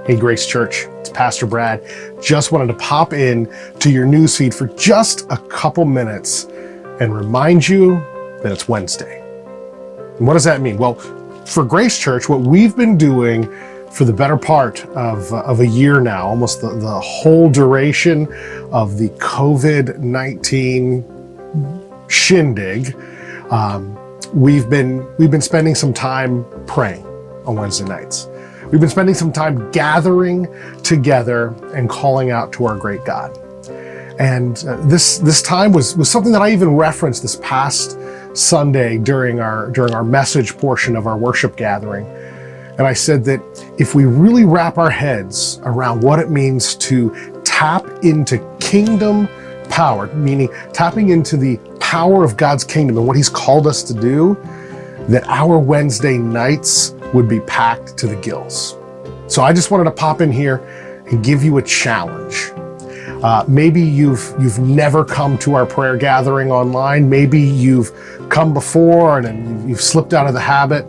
Hey, Grace Church, it's Pastor Brad. Just wanted to pop in to your newsfeed for just a couple minutes and remind you that it's Wednesday. And what does that mean? Well, for Grace Church, what we've been doing for the better part of a year now, almost the whole duration of the COVID-19 shindig, we've been spending some time praying on Wednesday nights. We've been spending some time gathering together and calling out to our great God. And this time was something that I even referenced this past Sunday during our message portion of our worship gathering. And I said that if we really wrap our heads around what it means to tap into kingdom power, meaning tapping into the power of God's kingdom and what He's called us to do, that our Wednesday nights would be packed to the gills. So I just wanted to pop in here and give you a challenge. Maybe you've never come to our prayer gathering online. Maybe you've come before and then you've slipped out of the habit.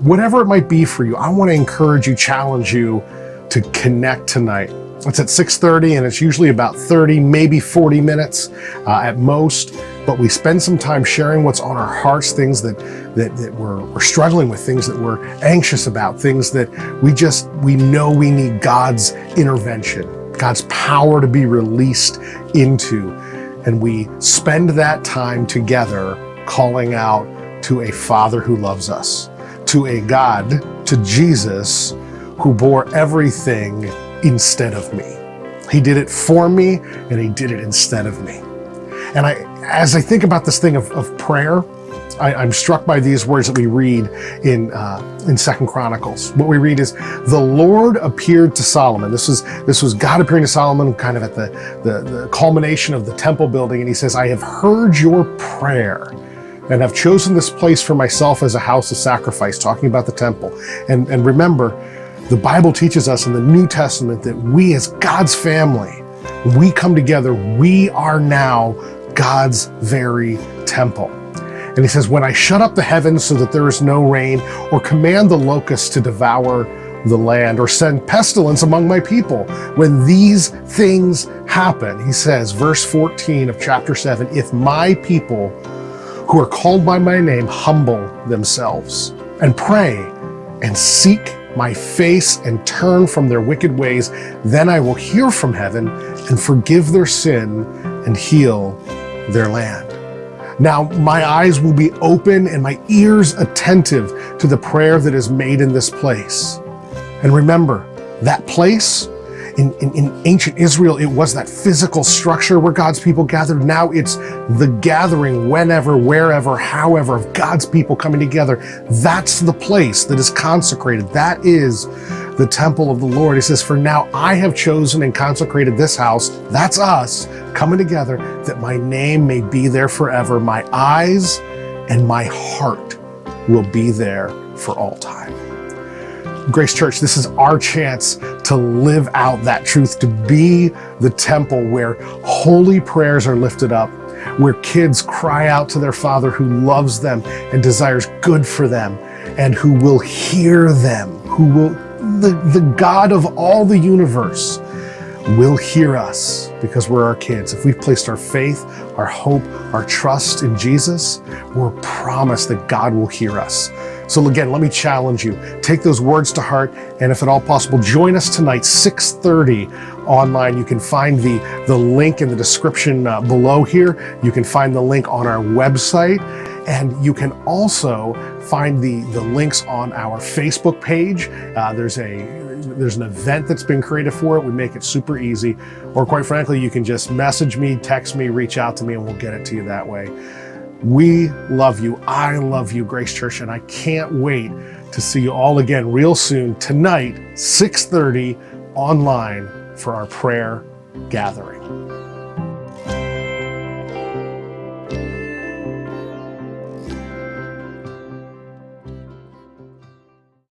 Whatever it might be for you, I want to encourage you, challenge you to connect tonight. It's at 6:30 and it's usually about 30, maybe 40 minutes at most. But we spend some time sharing what's on our hearts, things that we're struggling with, things that we're anxious about, things that we know we need God's intervention, God's power to be released into. And we spend that time together calling out to a Father who loves us, to a God, to Jesus, who bore everything instead of me. He did it for me and He did it instead of me. And as I think about this thing of prayer, I'm struck by these words that we read in 2 Chronicles. What we read is, the Lord appeared to Solomon. This was God appearing to Solomon kind of at the culmination of the temple building. And He says, I have heard your prayer and have chosen this place for myself as a house of sacrifice, talking about the temple. And remember, the Bible teaches us in the New Testament that we as God's family, when we come together, we are now God's very temple. And He says, when I shut up the heavens so that there is no rain, or command the locusts to devour the land, or send pestilence among my people, when these things happen, He says, verse 14 of chapter 7, if my people who are called by my name humble themselves and pray and seek my face and turn from their wicked ways, then I will hear from heaven and forgive their sin and heal their land. Now my eyes will be open and my ears attentive to the prayer that is made in this place. And remember, that place in ancient Israel, it was that physical structure where God's people gathered. Now it's the gathering whenever, wherever, however, of God's people coming together. That's the place that is consecrated. That is the temple of the Lord. He says, for now I have chosen and consecrated this house, that's us, coming together, that my name may be there forever. My eyes and my heart will be there for all time. Grace Church, this is our chance to live out that truth, to be the temple where holy prayers are lifted up, where kids cry out to their Father who loves them and desires good for them, and who will hear them, the God of all the universe will hear us because we're our kids. If we've placed our faith, our hope, our trust in Jesus, we're promised that God will hear us. So again, let me challenge you. Take those words to heart, and if at all possible, join us tonight, 6:30 online. You can find the link in the description below here. You can find the link on our website, and you can also find the links on our Facebook page. There's an event that's been created for it. We make it super easy. Or quite frankly, you can just message me, text me, reach out to me, and we'll get it to you that way. We love you. I love you, Grace Church, and I can't wait to see you all again real soon tonight, 6:30 online for our prayer gathering.